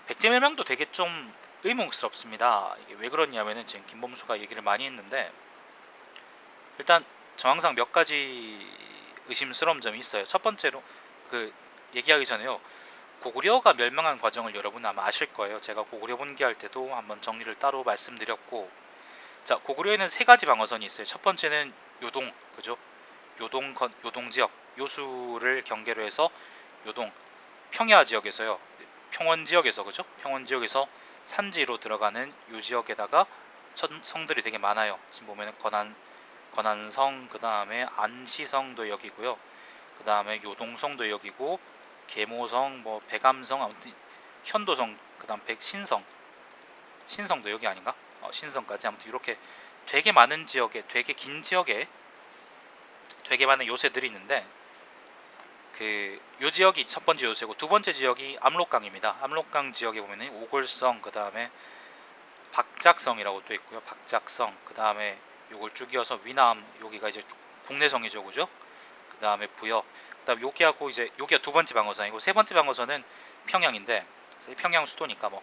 백제멸망도 되게 좀 의문스럽습니다. 이게 왜 그러냐면은 지금 김범수가 얘기를 많이 했는데, 일단 저 항상 몇 가지 의심스러운 점이 있어요. 첫 번째로 그 얘기하기 전에요, 고구려가 멸망한 과정을 여러분 아마 아실 거예요. 제가 고구려 본기할 때도 한번 정리를 따로 말씀드렸고, 자, 고구려에는 세 가지 방어선이 있어요. 첫 번째는 요동, 그죠? 요동 지역, 요수를 경계로 해서 요동 평야 지역에서요, 평원 지역에서, 그죠? 평원 지역에서 산지로 들어가는 요 지역에다가 성들이 되게 많아요. 지금 보면은 건안성, 그 다음에 안시성도 여기고요, 그 다음에 요동성도 여기고, 계모성, 뭐 백암성, 아무튼 현도성, 그 다음 백신성, 신성도 여기 아닌가? 신성까지, 아무튼 이렇게 되게 많은 지역에, 되게 긴 지역에 되게 많은 요새들이 있는데, 그 요 지역이 첫 번째 요새고, 두 번째 지역이 압록강입니다. 압록강 지역에 보면은 오골성, 그 다음에 박작성이라고 또 있고요, 박작성, 그 다음에 요걸 쭉 이어서 위남, 여기가 이제 국내성이죠, 그죠? 그 다음에 부여, 그 다음 여기하고, 이제 여기가 두 번째 방어선이고, 세 번째 방어선은 평양인데, 평양 수도니까 뭐.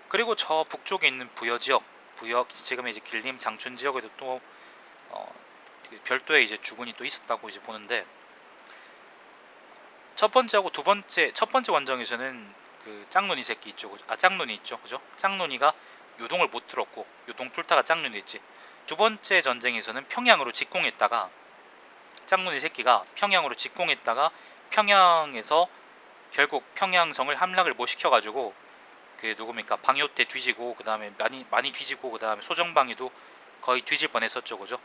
그리고 저 북쪽에 있는 부여 지역, 부여 지금 이제 길림 장춘 지역에도 또 별도의 이제 주군이 또 있었다고 이제 보는데, 첫 번째하고 두 번째, 첫 번째 원정에서는 그 짝눈이 새끼 있죠, 그죠? 짝눈이 있죠, 그죠? 짝눈이가 요동을 못 들었고, 요동 뚫다가 짝눈이 있지. 두 번째 전쟁에서는 평양으로 직공했다가, 짝눈이 새끼가 평양으로 직공했다가 평양에서 결국 평양성을 함락을 못 시켜가지고, 그 누굽니까, 방요태 뒤지고, 그 다음에 많이 뒤지고, 그 다음에 소정방위도 거의 뒤질 뻔했었죠, 그죠?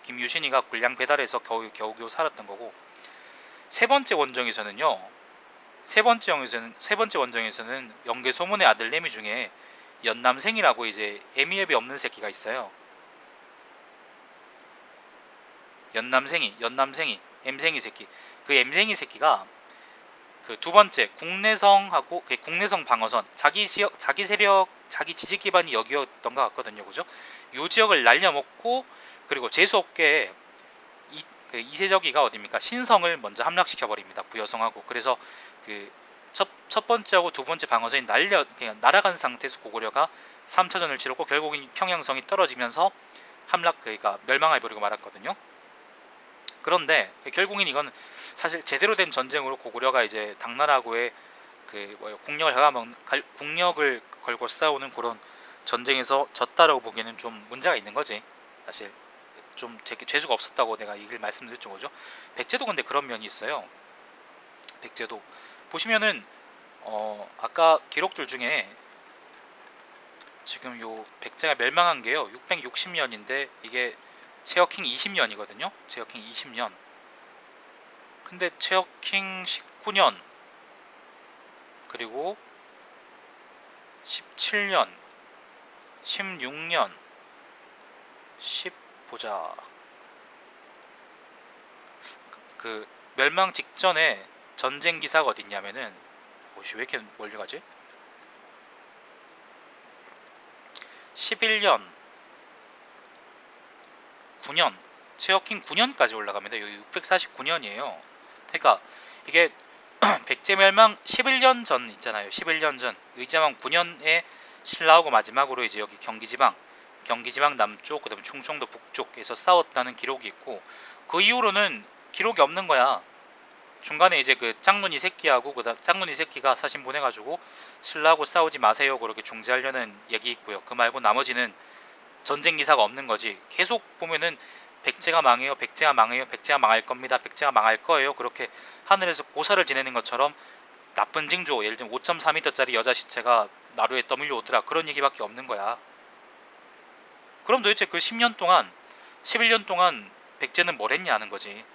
김유신이가 군량 배달해서 겨우 살았던 거고. 세 번째 원정에서는요, 세 번째 원정에서는 영계 소문의 아들 내미 중에 연남생이라고 이제 애미애비 없는 새끼가 있어요. 연남생이 엠생이 새끼. 그 엠생이 새끼가 그 두 번째 국내성하고, 그 국내성 방어선, 자기 지역, 자기 세력, 자기 지지 기반이 여기였던 것 같거든요, 그죠? 요 지역을 날려먹고, 그리고 재수없게 그 이세저기가 어딥니까, 신성을 먼저 함락시켜 버립니다, 부여성하고. 그래서 그 첫 번째하고 두 번째 방어선이 그냥 날아간 상태에서 고구려가 3차전을 치렀고, 결국은 평양성이 떨어지면서 그러니까 멸망해 버리고 말았거든요. 그런데 결국엔 이건 사실 제대로 된 전쟁으로 고구려가 이제 당나라하고의 그 국력을 걸고 싸우는 그런 전쟁에서 졌다라고 보기에는 좀 문제가 있는 거지, 사실. 좀 되게 재수가 없었다고 내가 이걸 말씀드렸죠, 그죠? 백제도 근데 그런 면이 있어요. 백제도 보시면은 아까 기록들 중에 지금 요 백제가 멸망한 게요 660년인데, 이게 체어킹 20년이거든요. 체어킹 20년. 근데 체어킹 19년, 그리고 17년, 16년, 10 보자. 그 멸망 직전에 전쟁 기사가 어딨냐면은, 왜 이렇게 멀리 가지? 11년, 9년, 체어킹 9년까지 올라갑니다. 여기 649년이에요. 그러니까 이게 백제 멸망 11년 전 있잖아요. 11년 전 의자왕 9년에 신라하고 마지막으로 이제 여기 경기지방 남쪽, 그다음에 충청도 북쪽에서 싸웠다는 기록이 있고, 그 이후로는 기록이 없는 거야. 중간에 이제 그 짝눈이 새끼하고, 그다음 짝눈이 새끼가 사신 보내가지고 신라하고 싸우지 마세요 그렇게 중지하려는 얘기 있고요. 그 말고 나머지는 전쟁 기사가 없는 거지. 계속 보면은 백제가 망해요, 백제가 망해요, 백제가 망할 겁니다, 백제가 망할 거예요, 그렇게 하늘에서 고사를 지내는 것처럼 나쁜 징조, 예를 들면 5.4m짜리 여자 시체가 나루에 떠밀려 오더라, 그런 얘기밖에 없는 거야. 그럼 도대체 그 10년 동안, 11년 동안 백제는 뭘 했냐는 거지.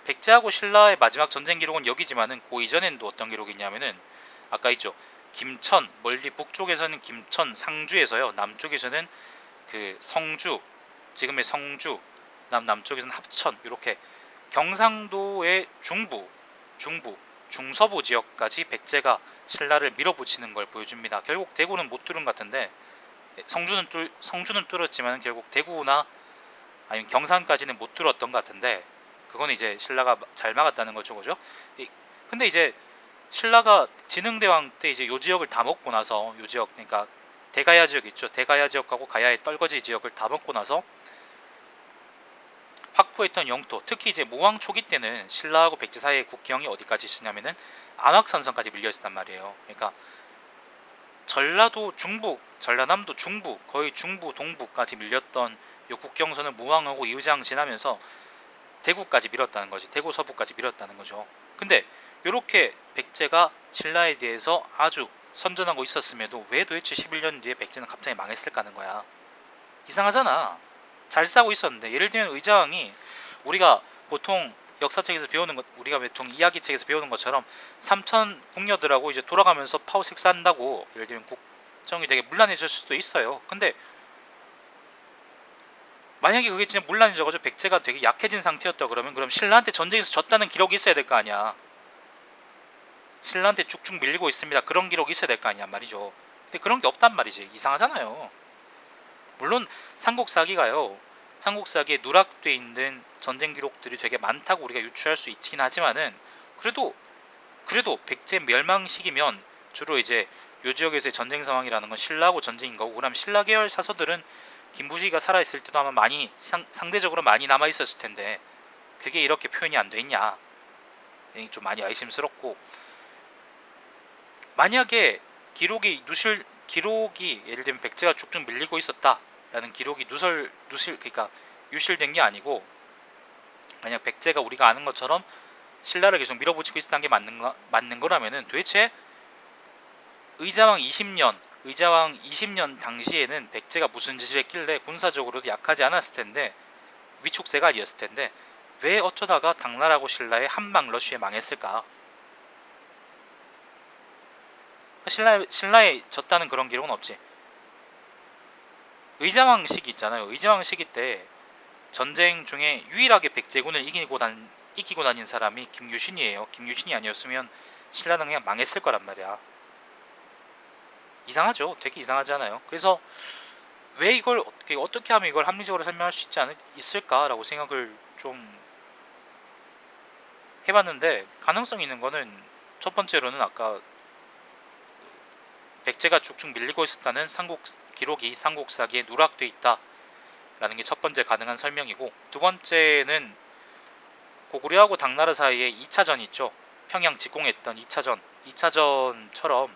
백제하고 신라의 마지막 전쟁 기록은 여기지만은 그 이전에는 또 어떤 기록이 있냐면은, 아까 있죠, 김천, 멀리 북쪽에서는 김천 상주에서요, 남쪽에서는 그 성주, 지금의 성주, 남쪽에서는 합천, 이렇게 경상도의 중서부 지역까지 백제가 신라를 밀어붙이는 걸 보여줍니다. 결국 대구는 못 뚫은 것 같은데, 성주는 뚫었지만 결국 대구나 아니면 경산까지는 못 뚫었던 것 같은데, 그건 이제 신라가 잘 막았다는 거죠, 그죠? 근데 이제 신라가 진흥대왕 때 이제 요 지역을 다 먹고 나서 요 지역 그러니까 대가야 지역 있죠. 대가야 지역하고 가야의 떨거지 지역을 다 먹고 나서 확보했던 영토, 특히 이제 무왕 초기 때는 신라하고 백제 사이의 국경이 어디까지 있었냐면은 안악산성까지 밀려 있었단 말이에요. 그러니까 전라도 중부, 전라남도 중부, 거의 중부 동부까지 밀렸던 요 국경선을 무왕하고 이의장 지나면서 대구까지 밀었다는 거지. 대구 서부까지 밀었다는 거죠. 근데 이렇게 백제가 신라에 대해서 아주 선전하고 있었음에도 왜 도대체 11년 뒤에 백제는 갑자기 망했을까 하는 거야. 이상하잖아. 잘 싸고 있었는데, 예를 들면 의자왕이 우리가 보통 역사책에서 배우는 것, 우리가 보통 이야기책에서 배우는 것처럼 삼천 궁녀들하고 이제 돌아가면서 파워 섹스한다고 예를 들면 국정이 되게 문란해질 수도 있어요. 근데 만약에 그게 진짜 문란해져가지고 백제가 되게 약해진 상태였다 그럼 신라한테 전쟁에서 졌다는 기록이 있어야 될 거 아니야. 신라한테 쭉쭉 밀리고 있습니다, 그런 기록이 있어야 될 거 아니야 말이죠. 근데 그런 게 없단 말이지. 이상하잖아요. 물론 삼국사기가요, 삼국사기에 누락돼 있는 전쟁 기록들이 되게 많다고 우리가 유추할 수 있긴 하지만은 그래도 백제 멸망 시기면 주로 이제 요 지역에서의 전쟁 상황이라는 건 신라하고 전쟁인 거고, 그럼 신라 계열 사서들은 김부시가 살아있을 때도 아마 많이 상대적으로 많이 남아 있었을 텐데 그게 이렇게 표현이 안 돼 있냐, 좀 많이 의심스럽고, 만약에 기록이 예를 들면 백제가 쭉쭉 밀리고 있었다라는 기록이 그러니까 유실된 게 아니고, 만약 백제가 우리가 아는 것처럼 신라를 계속 밀어붙이고 있었다는 게 맞는 거라면은 도대체 의자왕 20년 당시에는 백제가 무슨 짓을 했길래 군사적으로도 약하지 않았을 텐데, 위축세가 아니었을 텐데 왜 어쩌다가 당나라하고 신라의 한방 러쉬에 망했을까? 신라에 졌다는 그런 기록은 없지. 의자왕 시기 있잖아요. 의자왕 시기 때 전쟁 중에 유일하게 백제군을 이기고 다닌 사람이 김유신이에요. 김유신이 아니었으면 신라는 그냥 망했을 거란 말이야. 이상하죠. 되게 이상하잖아요. 그래서 왜 이걸 어떻게 하면 이걸 합리적으로 설명할 수 있을까라고 생각을 좀 해봤는데, 가능성 있는 거는 첫 번째로는 아까 백제가 쭉쭉 밀리고 있었다는 기록이 삼국사기에 누락돼 있다라는 게 첫 번째 가능한 설명이고, 두 번째는 고구려하고 당나라 사이에 2차전 있죠. 평양 직공했던 2차전처럼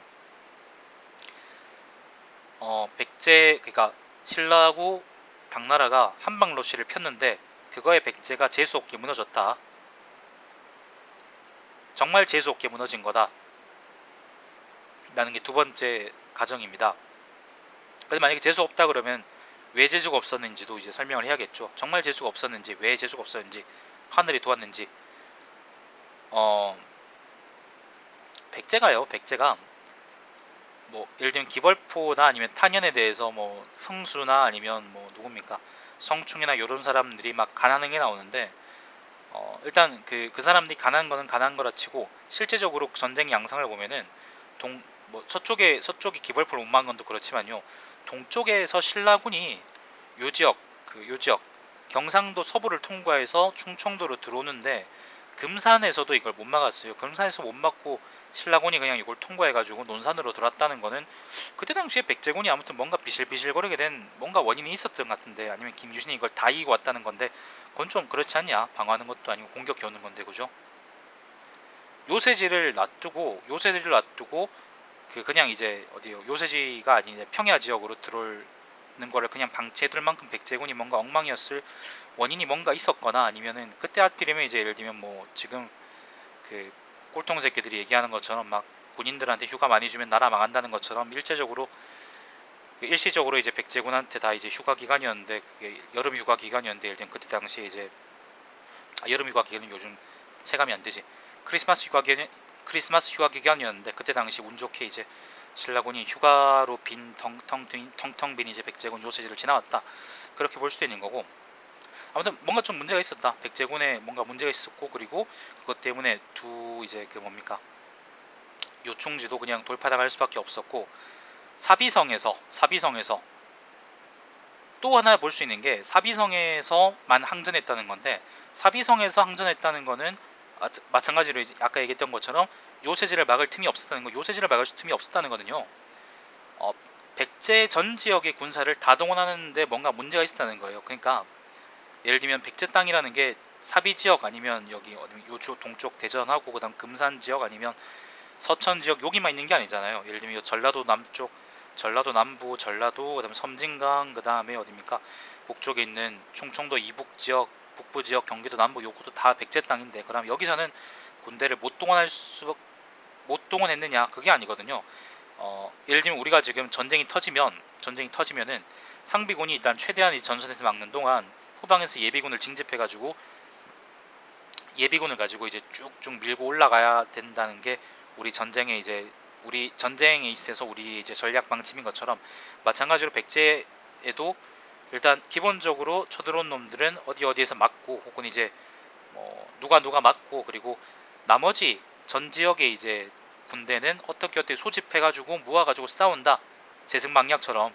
그러니까 신라하고 당나라가 한방 러쉬를 폈는데 그거에 백제가 재수없게 무너졌다. 정말 재수없게 무너진 거다 라는 게 두 번째 가정입니다. 근데 만약에 재수 없다 그러면 왜 재수가 없었는지도 이제 설명을 해야겠죠. 정말 재수가 없었는지, 왜 재수가 없었는지, 하늘이 도왔는지. 백제가 뭐 예를 들면 기벌포나 아니면 탄현에 대해서 뭐 흥수나 아니면 뭐 누굽니까 성충이나 이런 사람들이 막 가난하게 나오는데, 일단 그 사람들이 가난한 거는 가난한 거라 치고 실제적으로 전쟁 양상을 보면은 서쪽에 기벌포를 못 막은 건도 그렇지만요, 동쪽에서 신라군이 요 지역 경상도 서부를 통과해서 충청도로 들어오는데 금산에서도 이걸 못 막았어요. 금산에서 못 막고 신라군이 그냥 이걸 통과해가지고 논산으로 들어왔다는 거는 그때 당시에 백제군이 아무튼 뭔가 비실비실거리게 된 뭔가 원인이 있었던 것 같은데, 아니면 김유신이 이걸 다 이기고 왔다는 건데 그건 좀 그렇지 않냐? 방어하는 것도 아니고 공격해 오는 건데, 그죠? 요새지를 놔두고 그냥 이제 어디요? 요새지가 아닌 평야 지역으로 들어오는 거를 그냥 방치해둘 만큼 백제군이 뭔가 엉망이었을 원인이 뭔가 있었거나, 아니면은 그때 하필이면 이제 예를 들면 뭐 지금 그 꼴통 새끼들이 얘기하는 것처럼 막 군인들한테 휴가 많이 주면 나라 망한다는 것처럼 일시적으로 이제 백제군한테 다 이제 휴가 기간이었는데, 그게 여름 휴가 기간이었는데, 예를 들면 그때 당시에 이제 여름 휴가 기간은 요즘 체감이 안 되지. 크리스마스 휴가 기간이었는데 그때 당시 운 좋게 이제 신라군이 휴가로 텅텅 빈 이제 백제군 요새지를 지나왔다, 그렇게 볼 수도 있는 거고. 아무튼 뭔가 좀 문제가 있었다. 백제군에 뭔가 문제가 있었고, 그리고 그것 때문에 이제 요충지도 그냥 돌파당할 수밖에 없었고, 사비성에서 또 하나 볼 수 있는 게 사비성에서만 항전했다는 건데, 사비성에서 항전했다는 거는 마찬가지로 이제 아까 얘기했던 것처럼 요새지를 막을 틈이 없었다는 거, 요새지를 막을 틈이 없었다는 거는요. 백제 전 지역의 군사를 다 동원하는데 뭔가 문제가 있었다는 거예요. 그러니까 예를 들면 백제 땅이라는 게 사비 지역 아니면 여기 요주 동쪽 대전하고 그다음 금산 지역 아니면 서천 지역 여기만 있는 게 아니잖아요. 예를 들면 전라도 남쪽, 전라도 남부, 전라도 그다음 섬진강 그다음에 어디입니까? 북쪽에 있는 충청도 이북 지역, 북부 지역, 경기도 남부 요것도 다 백제 땅인데 그럼 여기서는 군대를 못 동원했느냐? 그게 아니거든요. 예를 들면 우리가 지금 전쟁이 터지면은 상비군이 일단 최대한 이 전선에서 막는 동안 후방에서 예비군을 징집해가지고 예비군을 가지고 이제 쭉쭉 밀고 올라가야 된다는 게 우리 전쟁에 있어서 우리 이제 전략 방침인 것처럼 마찬가지로 백제에도 일단 기본적으로 쳐들어온 놈들은 어디에서 맞고 혹은 이제 뭐 누가 맞고 그리고 나머지 전 지역의 이제 군대는 어떻게 소집해가지고 모아가지고 싸운다 제승망약처럼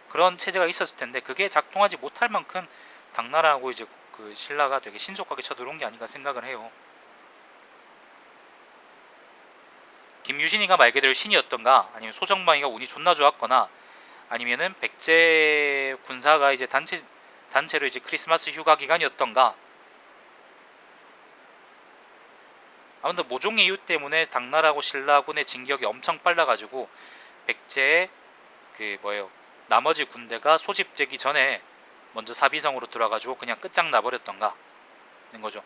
그런 체제가 있었을 텐데 그게 작동하지 못할 만큼 당나라하고 이제 그 신라가 되게 신속하게 쳐들어온 게 아닌가 생각을 해요. 김유신이가 말 그대로 신이었던가 아니면 소정방이가 운이 존나 좋았거나 아니면은 백제 군사가 이제 단체로 이제 크리스마스 휴가 기간이었던가 아무튼 모종의 이유 때문에 당나라하고 신라군의 진격이 엄청 빨라가지고 백제의 그 뭐예요 나머지 군대가 소집되기 전에 먼저 사비성으로 들어가지고 그냥 끝장나버렸던가 는 거죠.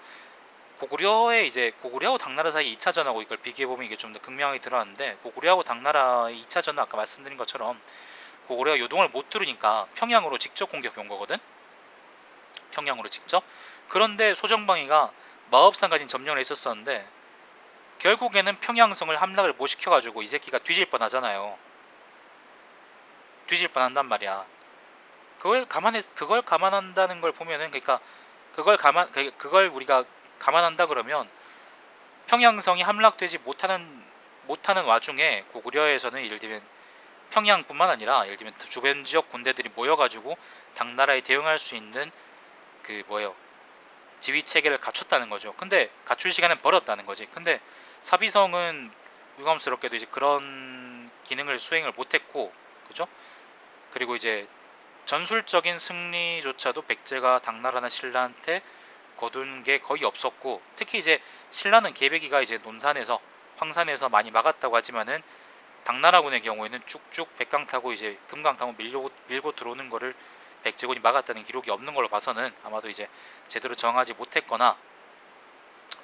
고구려하고 당나라 사이 2차전하고 이걸 비교해보면 이게 좀 더 극명하게 드러나는데 고구려하고 당나라의 2차전은 아까 말씀드린 것처럼 고구려가 요동을 못 두르니까 평양으로 직접 공격해 온 거거든. 평양으로 직접. 그런데 소정방이가 마법상 가진 점령을 했었었는데 결국에는 평양성을 함락을 못 시켜가지고 이 새끼가 뒤질 뻔하잖아요. 뒤질 뻔한단 말이야. 그걸 감안한다는 걸 보면은 그러니까 그걸 우리가 감안한다 그러면 평양성이 함락되지 못하는 와중에 고구려에서는 예를 들면 평양뿐만 아니라 예를 들면 주변 지역 군대들이 모여가지고 당나라에 대응할 수 있는 그 뭐예요 지휘 체계를 갖췄다는 거죠. 근데 갖출 시간은 벌었다는 거지. 근데 사비성은 유감스럽게도 이제 그런 기능을 수행을 못했고, 그죠? 그리고 이제 전술적인 승리조차도 백제가 당나라나 신라한테 거둔 게 거의 없었고, 특히 이제 신라는 계백이가 이제 논산에서 황산에서 많이 막았다고 하지만은 당나라군의 경우에는 쭉쭉 백강 타고 이제 금강 타고 밀고 들어오는 거를 백제군이 막았다는 기록이 없는 걸로 봐서는 아마도 이제 제대로 정하지 못했거나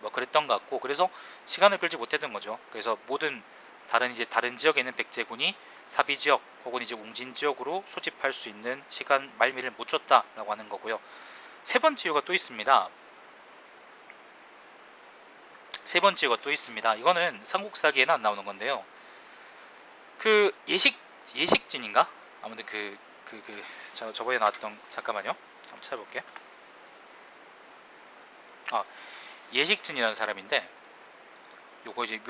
뭐 그랬던 것 같고 그래서 시간을 끌지 못했던 거죠. 그래서 모든 다른 지역에 있는 백제군이 사비 지역 혹은 이제 웅진 지역으로 소집할 수 있는 시간 말미를 못 줬다라고 하는 거고요. 세 번째 이유가 또 있습니다. 이거는 삼국사기에는 안 나오는 건데요. 그 예식진인가? 아무튼 저번에 나왔던 잠깐만요. 한번 찾아볼게. 예식진이라는 사람인데 요거 이제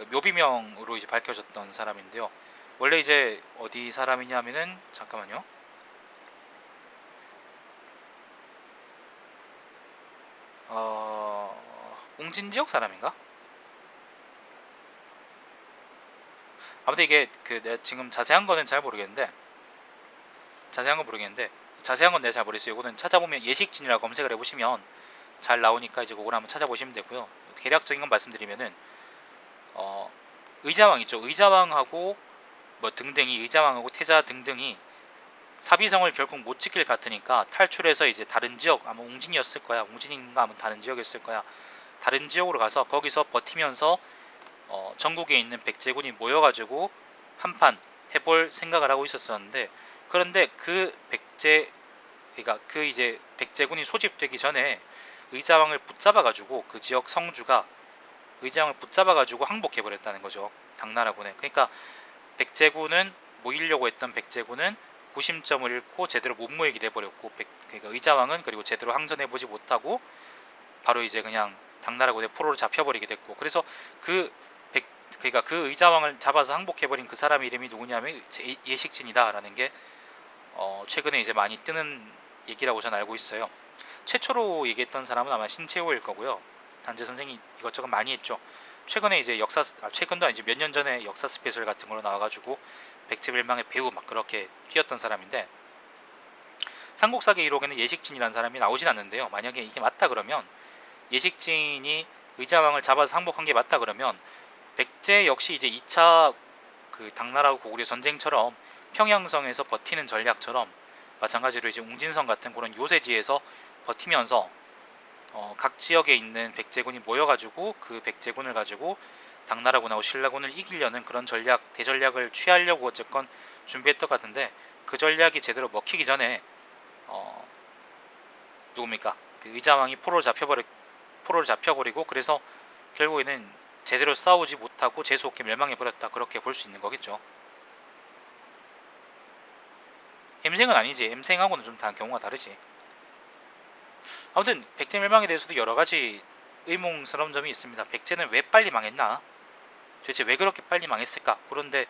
묘비명으로 이제 밝혀졌던 사람인데요. 원래 이제 어디 사람이냐면은 잠깐만요. 웅진 지역 사람인가? 아무튼 이게 내가 지금 자세한 거는 잘 모르겠는데 자세한 건 내가 잘 모르겠어요. 이거는 찾아보면 예식진이라고 검색을 해보시면 잘 나오니까 이제 그걸 한번 찾아보시면 되고요. 대략적인 건 말씀드리면은 의자왕 있죠. 의자왕하고 뭐 등등이 의자왕하고 태자 등등이 사비성을 결국 못 지킬 것 같으니까 탈출해서 이제 다른 지역 아마 웅진이었을 거야. 웅진인가 아마 다른 지역이었을 거야. 다른 지역으로 가서 거기서 버티면서 전국에 있는 백제군이 모여가지고 한판 해볼 생각을 하고 있었었는데 그런데 그러니까 그 이제 백제군이 소집되기 전에 의자왕을 붙잡아가지고 그 지역 성주가 의자왕을 붙잡아가지고 항복해버렸다는 거죠. 당나라군에. 그러니까 모이려고 했던 백제군은 구심점을 잃고 제대로 못 모이게 돼버렸고 그러니까 의자왕은 그리고 제대로 항전해보지 못하고 바로 이제 그냥 당나라군의 포로로 잡혀버리게 됐고 그래서 그러니까 그 의자왕을 잡아서 항복해버린 그 사람 이름이 누구냐면 예식진이다라는 게 최근에 이제 많이 뜨는 얘기라고 저는 알고 있어요. 최초로 얘기했던 사람은 아마 신채호일 거고요. 단재 선생이 이것저것 많이 했죠. 최근에 이제 최근도 아니지 몇 년 전에 역사 스페셜 같은 걸로 나와가지고 백제멸망의 배우 막 그렇게 뛰었던 사람인데, 삼국사기 1호에는 예식진이라는 사람이 나오진 않는데요. 만약에 이게 맞다 그러면, 예식진이 의자왕을 잡아서 항복한 게 맞다 그러면, 백제 역시 이제 2차 그 당나라하고 고구려 전쟁처럼 평양성에서 버티는 전략처럼 마찬가지로 이제 웅진성 같은 그런 요새지에서 버티면서 각 지역에 있는 백제군이 모여가지고 그 백제군을 가지고 당나라군하고 신라군을 이기려는 그런 대전략을 취하려고 어쨌건 준비했던 것 같은데, 그 전략이 제대로 먹히기 전에 누굽니까? 그 의자왕이 포로를 잡혀버리고, 그래서 결국에는 제대로 싸우지 못하고 재수없게 멸망해버렸다, 그렇게 볼 수 있는 거겠죠. 엠생은 아니지. 엠생하고는 좀 다 경우가 다르지. 아무튼 백제 멸망에 대해서도 여러 가지 의문스러운 점이 있습니다. 백제는 왜 빨리 망했나? 도대체 왜 그렇게 빨리 망했을까? 그런데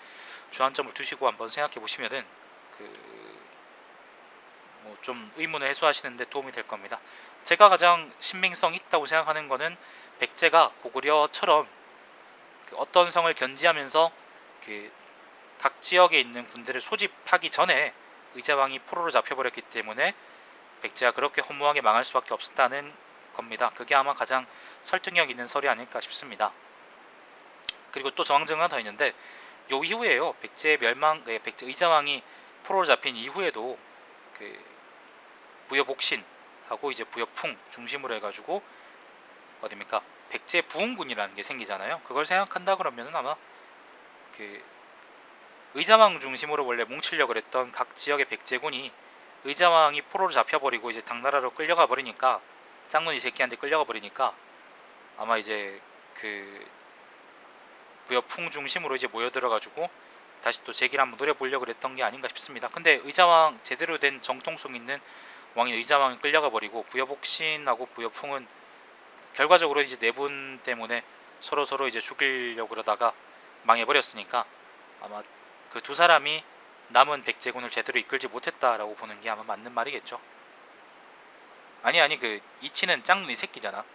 주안점을 두시고 한번 생각해 보시면은 뭐 좀 의문을 해소하시는데 도움이 될 겁니다. 제가 가장 신빙성 있다고 생각하는 거는, 백제가 고구려처럼 그 어떤 성을 견지하면서 그 각 지역에 있는 군대를 소집하기 전에 의자왕이 포로로 잡혀버렸기 때문에 백제가 그렇게 허무하게 망할 수밖에 없었다는 겁니다. 그게 아마 가장 설득력 있는 설이 아닐까 싶습니다. 그리고 또 정황증 하나 더 있는데, 요 이후에요, 백제 의자왕이 포로로 잡힌 이후에도 그 부여복신하고 이제 부여풍 중심으로 해가지고 어딥니까, 백제 부흥군이라는 게 생기잖아요. 그걸 생각한다 그러면은 아마 그 의자왕 중심으로 원래 뭉치려고 했던 각 지역의 백제군이 의자왕이 포로로 잡혀버리고 이제 당나라로 끌려가 버리니까, 짝눈이 새끼한테 끌려가 버리니까 아마 이제 그 부여풍 중심으로 이제 모여들어가지고 다시 또 제기를 한번 노려보려고 그랬던 게 아닌가 싶습니다. 근데 의자왕 제대로 된 정통성 있는 왕인 의자왕이 끌려가 버리고, 부여복신하고 부여풍은 결과적으로 이제 내분 때문에 서로 이제 죽이려고 그러다가 망해버렸으니까 아마 그 두 사람이 남은 백제군을 제대로 이끌지 못했다라고 보는 게 아마 맞는 말이겠죠. 아니 그 이치는 짝눈이 새끼잖아.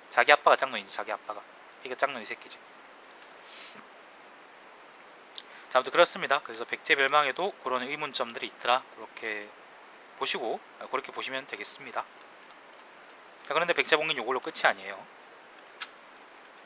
자기 아빠가 짝눈이지. 자기 아빠가 이거 짝눈이 새끼지. 자, 아무튼 그렇습니다. 그래서 백제 멸망에도 그런 의문점들이 있더라, 그렇게 보시고 그렇게 보시면 되겠습니다. 자, 그런데 백제봉인 요걸로 끝이 아니에요.